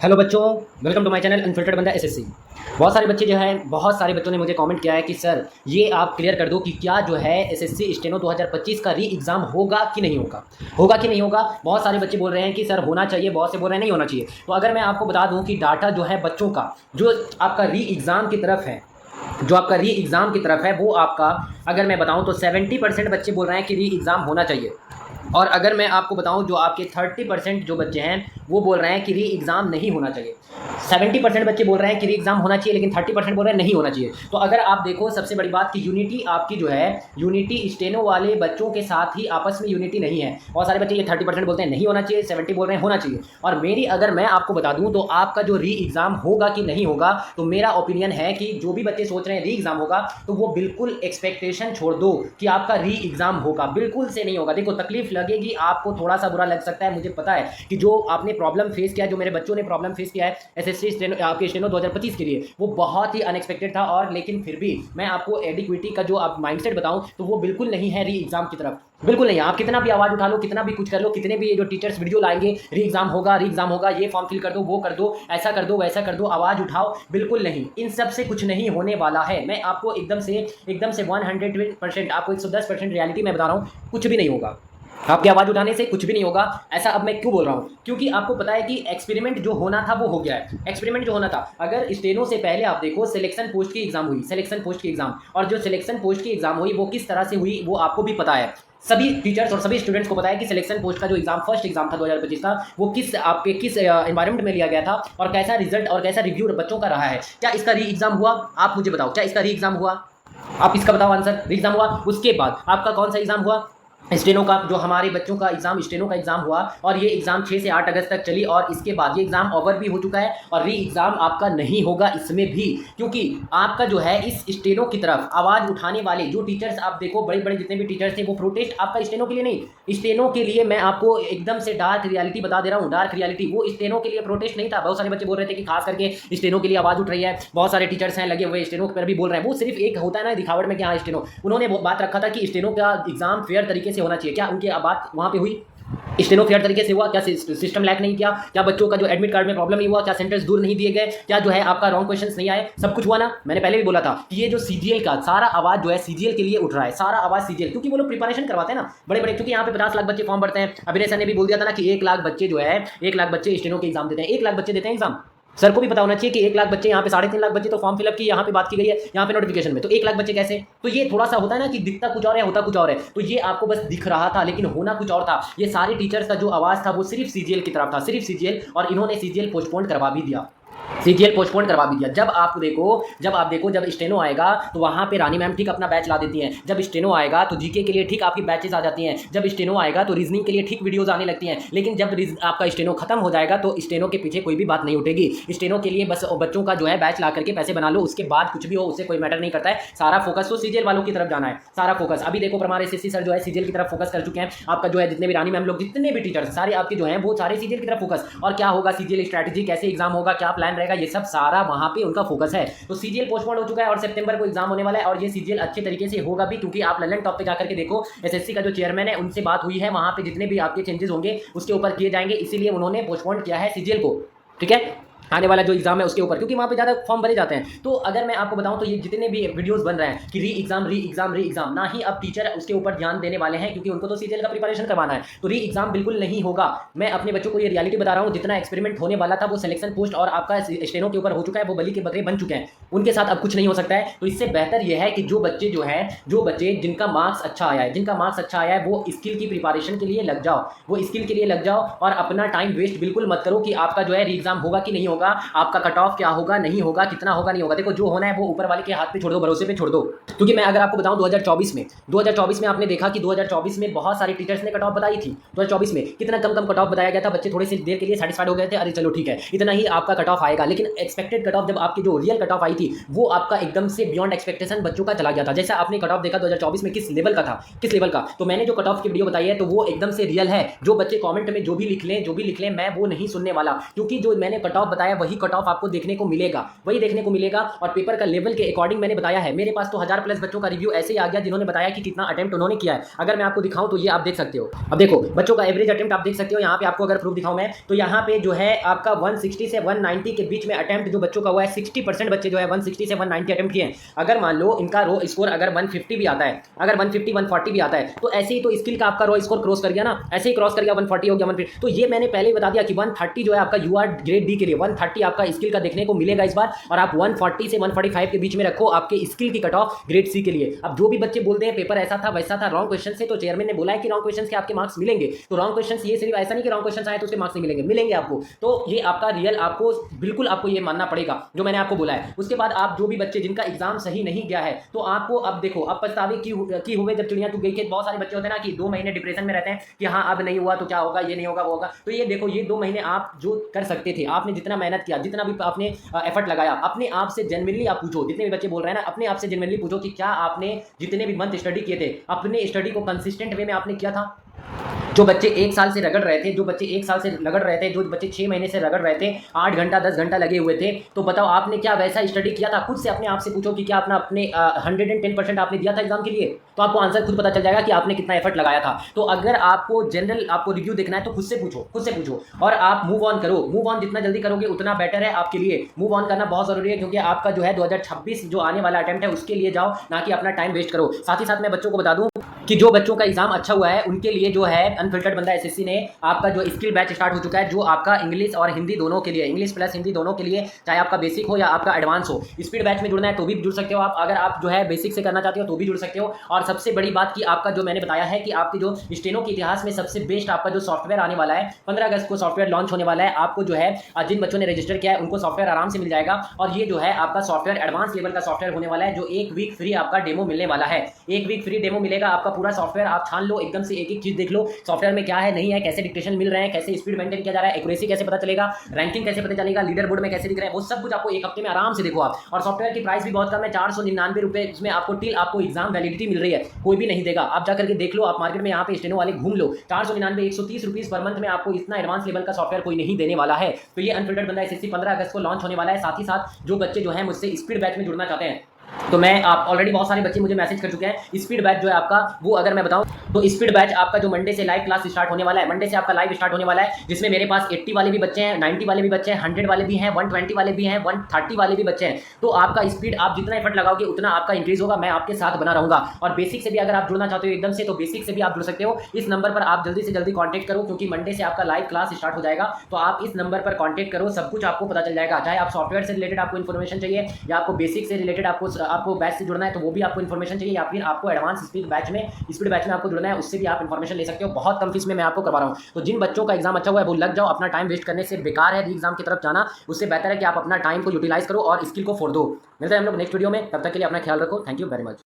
Hello बच्चों, welcome to my channel unfiltered बंदा SSC. बहुत सारे बच्चों ने मुझे कमेंट किया है कि सर ये आप क्लियर कर दो कि क्या जो है एसएससी स्टेनो 2025 का री एग्ज़ाम होगा कि नहीं होगा कि नहीं होगा। बहुत सारे बच्चे बोल रहे हैं कि सर होना चाहिए, बहुत से बोल रहे हैं नहीं होना चाहिए। तो अगर मैं आपको बता दूं कि डाटा जो है बच्चों का जो आपका री एग्ज़ाम की तरफ है, वो आपका अगर मैं बताऊं तो 70% बच्चे बोल रहे हैं कि री एग्ज़ाम होना चाहिए। और अगर मैं आपको बताऊं जो आपके 30% जो बच्चे हैं वो बोल रहे हैं कि री एग्ज़ाम नहीं होना चाहिए। 70% बच्चे बोल रहे हैं कि री एग्ज़ाम होना चाहिए, लेकिन 30% बोल रहे हैं नहीं होना चाहिए। तो अगर आप देखो, सबसे बड़ी बात कि यूनिटी आपकी जो है, यूनिटी स्टेनो वाले बच्चों के साथ ही आपस में यूनिटी नहीं है। बहुत सारे बच्चे ये 30% बोलते हैं नहीं होना चाहिए, 70 बोल रहे हैं होना चाहिए। और मेरी अगर मैं आपको बता दूं तो आपका जो री एग्ज़ाम होगा कि नहीं होगा, तो मेरा ओपिनियन है कि जो भी बच्चे सोच रहे हैं री एग्ज़ाम होगा तो वो बिल्कुल एक्सपेक्टेशन छोड़ दो कि आपका री एग्ज़ाम होगा। बिल्कुल से नहीं होगा। देखो, तकलीफ लगेगी, आपको थोड़ा सा बुरा लग सकता है, मुझे पता है कि जो आपने प्रॉब्लम फेस किया, जो मेरे बच्चों ने प्रॉब्लम फेस किया है एसएससी स्टेनो आपके स्टेनो 2025 के लिए, वो बहुत ही अनएक्सपेक्टेड था। और लेकिन फिर भी मैं आपको एडिक्विटी का जो आप माइंडसेट बताऊं तो वो बिल्कुल नहीं है री एग्ज़ाम की तरफ, बिल्कुल नहीं। आप कितना भी आवाज़ उठा लो, कितना भी कुछ कर लो, कितने भी ये जो टीचर्स वीडियो लाएंगे री एग्ज़ाम होगा, ये फॉर्म फिल कर दो, वो कर दो, ऐसा कर दो, वैसा कर दो, आवाज़ उठाओ, बिल्कुल नहीं। इन सब से कुछ नहीं होने वाला है। मैं आपको एकदम से 100% आपको 110% रियलिटी में बता रहा हूँ, कुछ भी नहीं होगा। आपकी आवाज़ उठाने से कुछ भी नहीं होगा। ऐसा अब मैं क्यों बोल रहा हूँ? क्योंकि आपको पता है कि एक्सपेरिमेंट जो होना था वो हो गया है। एक्सपेरिमेंट जो होना था, अगर स्टेनो से पहले आप देखो सिलेक्शन पोस्ट की एग्जाम हुई, और जो सिलेक्शन पोस्ट की एग्जाम हुई वो किस तरह से हुई वो आपको भी पता है। सभी टीचर्स और सभी स्टूडेंट्स को पता है कि सिलेक्शन पोस्ट का जो एग्जाम फर्स्ट एग्जाम था 2025 का, वो किस एनवायरनमेंट में लिया गया था और कैसा रिजल्ट और कैसा रिव्यू बच्चों का रहा है। क्या इसका री एग्जाम हुआ? आप मुझे बताओ, क्या इसका री एग्जाम हुआ? आप इसका बताओ आंसर। री एग्जाम हुआ। उसके बाद आपका कौन सा एग्जाम हुआ? स्टेनो का, जो हमारे बच्चों का एग्जाम स्टेनो का एग्जाम हुआ, और ये एग्जाम 6 से 8 अगस्त तक चली। और इसके बाद ये एग्जाम ओवर भी हो चुका है और री एग्जाम आपका नहीं होगा इसमें भी, क्योंकि आपका जो है इस स्टेनो की तरफ आवाज़ उठाने वाले जो टीचर्स आप देखो, बड़े बड़े जितने भी टीचर्स थे, वो प्रोटेस्ट आपका स्टेनो के लिए नहीं, स्टेनो के लिए मैं आपको एकदम से डार्क रियलिटी बता दे रहा हूँ। डार्क रियलिटी, वो स्टेनो के लिए प्रोटेस्ट नहीं था। बहुत सारे बच्चे बोल रहे थे कि खास करके स्टेनो के लिए आवाज़ उठ रही है, बहुत सारे टीचर्स हैं लगे हुए स्टेनो पर भी बोल रहे हैं। वो सिर्फ एक होता है ना दिखावट में कि हाँ स्टेनो, उन्होंने बात रखा था कि स्टेनो का एग्जाम फेयर तरीके से होना चाहिए। क्या उनकी बात वहाँ पे हुई? स्टेनो फेयर तरीके से हुआ? क्या सिस्टम लैक नहीं किया? क्या बच्चों का जो एडमिट कार्ड में प्रॉब्लम नहीं हुआ? क्या सेंटर्स दूर नहीं दिए गए? क्या जो है आपका रॉन्ग क्वेश्चंस नहीं आए? सब कुछ हुआ ना। मैंने पहले भी बोला था कि ये जो सीजीएल का सारा आवाज़ जो है सीजीएल के लिए उठ रहा है, सारा आवाज़ सीजीएल, क्योंकि वो लोग प्रिपरेशन करवाते हैं ना बड़े बड़े, क्योंकि यहाँ पे 50 लाख बच्चे फॉर्म भरते हैं। अभिनय सर ने भी बोल दिया था ना कि 1 लाख बच्चे जो है 1 लाख बच्चे स्टेनो के एग्जाम देते हैं, 1 लाख बच्चे देते हैं एग्जाम। सर को भी पता होना चाहिए कि 1 लाख बच्चे, यहाँ पे 3.5 लाख बच्चे तो फॉर्म फिलअप की यहाँ पे बात की गई है, यहाँ पे नोटिफिकेशन में, तो 1 लाख बच्चे कैसे? तो ये थोड़ा सा होता है ना कि दिखता कुछ और है, होता कुछ और है। तो ये आपको बस दिख रहा था लेकिन होना कुछ और था। ये सारे टीचर्स का जो आवाज़ था वो सिर्फ सीजीएल की तरफ था, सिर्फ सीजीएल, और इन्होंने सीजीएल पोस्टपोन करवा भी दिया, जब आप देखो जब स्टेनो आएगा तो वहाँ पे रानी मैम ठीक अपना बैच ला देती हैं। जब स्टेनो आएगा तो जीके के लिए ठीक आपकी बैचेस आ जाती हैं। जब स्टेनो आएगा तो रीजनिंग के लिए ठीक वीडियोस आने लगती हैं। लेकिन जब आपका स्टेनो खत्म हो जाएगा तो स्टेनो के पीछे कोई भी बात नहीं उठेगी। स्टेनो के लिए बस बच्चों का जो है बैच ला करके पैसे बना लो, उसके बाद कुछ भी हो उससे कोई मैटर नहीं करता है। सारा फोकस तो सीजीएल वालों की तरफ जाना है, सारा फोकस। अभी देखो हमारे एसएससी सर जो है सीजीएल की तरफ फोकस कर चुके हैं। आपका जो है जितने भी रानी मैम लोग, जितने भी टीचर्स सारे आपके जो हैं वो सारे सीजीएल की तरफ फोकस। और क्या होगा सीजीएल स्ट्रैटेजी, कैसे एग्जाम होगा, क्या प्लान रहेगा, ये सब सारा वहां पे उनका फोकस है। तो सीजीएल पोस्टपोन हो चुका है और सितंबर को एग्जाम होने वाला है, और ये सीजीएल अच्छे तरीके से होगा भी, क्योंकि आप लंदन टॉप पे जाकर के देखो एसएससी का जो चेयरमैन है उनसे बात हुई है, वहां पे जितने भी आपके चेंजेस होंगे उसके ऊपर किए जाएंगे, इसीलिए उन्होंने पोस्टपोन किया है सीजीएल को, ठीक है, आने वाला जो एग्जाम है उसके ऊपर, क्योंकि वहाँ पे ज़्यादा फॉर्म भरे जाते हैं। तो अगर मैं आपको बताऊं तो ये जितने भी वीडियोस बन रहे हैं कि री एग्जाम, ना ही अब टीचर उसके ऊपर ध्यान देने वाले हैं, क्योंकि उनको तो सीजीएल का प्रिपरेशन करवाना है। तो री एग्जाम बिल्कुल नहीं होगा। मैं अपने बच्चों को ये रियलिटी बता रहा हूँ, जितना एक्सपेरिमेंट होने वाला था वो सिलेक्शन पोस्ट और आपका स्टेनो के ऊपर हो चुका है, वो बलि के बकरे बन चुके हैं, उनके साथ अब कुछ नहीं हो सकता है। तो इससे बेहतर यह है कि जो बच्चे जिनका मार्क्स अच्छा आया है वो स्किल की प्रिपरेशन के लिए लग जाओ, और अपना टाइम वेस्ट बिल्कुल मत करो कि आपका जो है री एग्जाम होगा कि नहीं होगा, आपका कट ऑफ क्या होगा, नहीं होगा, कितना होगा, नहीं होगा। देखो जो होना है वो ऊपर वाले के हाथ पे छोड़ दो, भरोसे पे छोड़ दो। क्योंकि मैं अगर आपको बताऊं 2024 में आपने देखा कि 2024 में बहुत सारे टीचर्स ने कट ऑफ बताई थी। 2024 में कितना कम कट ऑफ बताया गया था, बच्चे थोड़े से देर के लिए सेटिस्फाइड हो गए थे, अरे चलो ठीक है इतना ही आपका कट ऑफ आएगा। लेकिन एक्सपेक्टेड कट ऑफ, जब आपकी जो रियल कट ऑफ आई थी वो आपका एकदम से बियॉन्ड एक्सपेक्टेशन बच्चों का चला गया था। जैसा आपने कट ऑफ देखा 2024 में किस लेवल का था, तो मैंने जो कट ऑफ की वीडियो बताई है तो वो एकदम से रियल है। जो बच्चे कॉमेंट में जो भी लिख लें मैं वो नहीं सुनने वाला, क्योंकि जो मैंने कट ऑफ बताया वही कट ऑफ आपको देखने को मिलेगा, वही देखने को मिलेगा। और पेपर का लेवल के अकॉर्डिंग मैंने बताया है। मेरे पास तो 1000+ बच्चों का रिव्यू ऐसे ही आ गया जिन्होंने बताया कि कितना अटेम्प्ट उन्होंने किया है। अगर मैं आपको दिखाऊं तो ये आप देख सकते हो। अब देखो बच्चों का एवरेज अटेम्प्ट आप देख सकते हो। यहाँ पे आपको अगर प्रूफ दिखाऊं मैं तो यहाँ पे जो है आपका 160 से 190 के बीच में अटेम्प्ट जो बच्चों का हुआ है, 60% बच्चे जो है 160 से 190 अटेम्प्ट किए हैं। अगर मान लो इनका रो स्कोर अगर 150 भी आता है, अगर 150 140 भी आता है, तो ऐसे ही तो स्किल का आपका रो स्कोर क्रॉस कर गया ना, ऐसे ही क्रॉस कर गया, 140 हो गया 150। तो ये मैंने पहले ही बता दिया कि 130 जो है आपका यूआर ग्रेड डी के लिए 130 आपका स्किल का देखने को मिलेगा इस बार। और आप 140 से 145 के बीच में रखो आपके स्किल की कट ऑफ ग्रेड सी के लिए। अब जो भी बच्चे बोलते हैं पेपर ऐसा था वैसा था, रॉन्ग क्वेश्चन से, तो चेयरमैन ने बोला है कि रॉन्ग क्वेश्चन के आपके मार्क्स मिलेंगे। तो रॉन्ग क्वेश्चन ये सिर्फ ऐसा नहीं कि रॉन्ग क्वेश्चन आए तो उसके मार्क्स नहीं मिलेंगे, मिलेंगे आपको। तो ये आपका रियल आपको बिल्कुल आपको ये मानना पड़ेगा जो मैंने आपको बोला है। उसके बाद आप जो भी बच्चे जिनका एग्जाम सही नहीं गया है तो आपको अब देखो, अब पछतावे की हुए जब चिड़िया चुग गई खेत। बहुत सारे बच्चे होते हैं ना कि 2 महीने डिप्रेशन में रहते हैं कि हाँ अब नहीं हुआ तो क्या होगा, ये नहीं होगा वो होगा। तो ये देखो, ये 2 महीने आप जो कर सकते थे, आपने जितना मेहनत किया, जितना भी आपने एफर्ट लगाया, अपने आप से जेन्युइनली आप पूछो। जितने भी बच्चे बोल रहे हैं ना, अपने आप से जेन्युइनली पूछो कि क्या आपने जितने भी मंथ स्टडी किए थे, अपने स्टडी को कंसिस्टेंट वे में आपने किया था। जो बच्चे 1 साल से रगड़ रहे थे, जो बच्चे 1 साल से रगड़ रहे थे, जो बच्चे 6 महीने से रगड़ रहे थे, 8 घंटा 10 घंटा लगे हुए थे, तो बताओ आपने क्या वैसा स्टडी किया था? खुद से अपने आप से पूछो कि क्या अपना अपने 110% आपने दिया था एग्जाम के लिए, तो आपको आंसर खुद पता चल जाएगा कि आपने कितना एफर्ट लगाया था। तो अगर आपको जनरल आपको रिव्यू देखना है तो खुद से पूछो और आप मूव ऑन करो। मूव ऑन जितना जल्दी करोगे उतना बेटर है आपके लिए। मूव ऑन करना बहुत जरूरी है क्योंकि आपका जो है 2026 जो आने वाला अटेम्प्ट है उसके लिए जाओ, ना कि अपना टाइम वेस्ट करो। साथ ही साथ मैं बच्चों को बता दूं कि जो बच्चों का एग्जाम अच्छा हुआ है उनके लिए जो है अनफिल्टर्ड बंदा एसएससी ने आपका जो स्किल बैच स्टार्ट हो चुका है, जो आपका इंग्लिश और हिंदी दोनों के लिए, इंग्लिश प्लस हिंदी दोनों के लिए, चाहे आपका बेसिक हो या आपका एडवांस हो। स्पीड बैच में जुड़ना है तो भी जुड़ सकते हो आप, अगर आप जो है बेसिक से करना चाहते हो तो भी जुड़ सकते हो। और सबसे बड़ी बात कि आपका जो मैंने बताया है कि आपके जो स्टेनो के इतिहास में सबसे बेस्ट आपका जो सॉफ्टवेयर आने वाला है, 15 अगस्त को सॉफ्टवेयर लॉन्च होने वाला है। आपको जो है जिन बच्चों ने रजिस्टर किया है उनको सॉफ्टवेयर आराम से मिल जाएगा। और ये जो है आपका सॉफ्टवेयर एडवांस लेवल का सॉफ्टवेयर होने वाला है, जो 1 वीक फ्री आपका डेमो मिलने वाला है। 1 वीक फ्री डेमो मिलेगा आपका। पूरा सॉफ्टवेयर आप छान लो, एकदम से एक एक चीज देख लो सॉफ्टवेयर में क्या है नहीं है, कैसे डिक्टेशन मिल रहे हैं, कैसे स्पीड मेंटेन किया जा रहा है, एक्यूरेसी कैसे पता चलेगा, रैंकिंग कैसे पता चलेगा, लीडर बोर्ड में कैसे दिख रहे हैं, वो सब कुछ आपको 1 हफ्ते में आराम से देखो आप। और सॉफ्टवेयर की प्राइस भी बहुत कम है, 499 रुपए इसमें आपको टिल आपको एग्जाम वैलिडिटी मिल रही है, कोई भी नहीं देगा। आप जाकर के देख लो, आप मार्केट में यहाँ पे स्टेनो वाले घूम लो, 499 130 रुपीज पर मंथ में आपको इतना एडवांस लेवल का सॉफ्टवेयर कोई नहीं देने वाला है। तो ये अनफिल्टर्ड बंदा एसएससी 15 अगस्त को लॉन्च होने वाला है। साथ ही साथ जो बच्चे जो है मुझसे स्पीड बैच में जुड़ना चाहते हैं, तो मैं आप ऑलरेडी बहुत सारे बच्चे मुझे मैसेज कर चुके हैं। स्पीड बैच जो है आपका, वो अगर मैं बताऊं तो स्पीड बैच आपका जो मंडे से लाइव क्लास स्टार्ट होने वाला है, मंडे से आपका लाइव स्टार्ट होने वाला है, जिसमें मेरे पास 80 वाले भी बच्चे हैं, 90 वाले भी बच्चे हैं, 100 वाले भी हैं, 120 वाले भी हैं, 130 वाले भी बच्चे हैं। तो आपका स्पीड आप जितना एफर्ट लगाओगे उतना आपका इंक्रीज होगा। मैं आपके साथ बना रहूंगा। और बेसिक से भी अगर आप जुड़ना चाहते हो एकदम से, तो बेसिक से भी आप जुड़ सकते हो। इस नंबर पर आप जल्दी से जल्दी कॉन्टैक्ट करो, क्योंकि मंडे से आपका लाइव क्लास स्टार्ट हो जाएगा। तो आप इस नंबर पर कॉन्टैक्ट करो, सब कुछ आपको पता चल जाएगा। चाहे आप सॉफ्टवेयर से रिलेटेड आपको इन्फॉर्मेशन चाहिए, या आपको बेसिक से रिलेटेड आपको बैच से जुड़ना है तो वो भी आपको इन्फॉर्मेशन चाहिए, या फिर आपको एडवांस स्पीड बैच में आपको जुड़ना है, उससे भी आप इन्फॉर्मेशन ले सकते हो। बहुत कम फीस में मैं आपको करवा रहा हूँ। तो जिन बच्चों का एग्जाम अच्छा हुआ है वो लग जाओ, अपना टाइम वेस्ट करने से बेकार है एग्जाम की तरफ जाना। उससे बेहतर है कि आप अपना टाइम को यूटिलाइज करो और स्किल को फोड़ दो। मिलते हैं हम लोग नेक्स्ट वीडियो में, तब तक के लिए अपना ख्याल रखो। Thank you very much.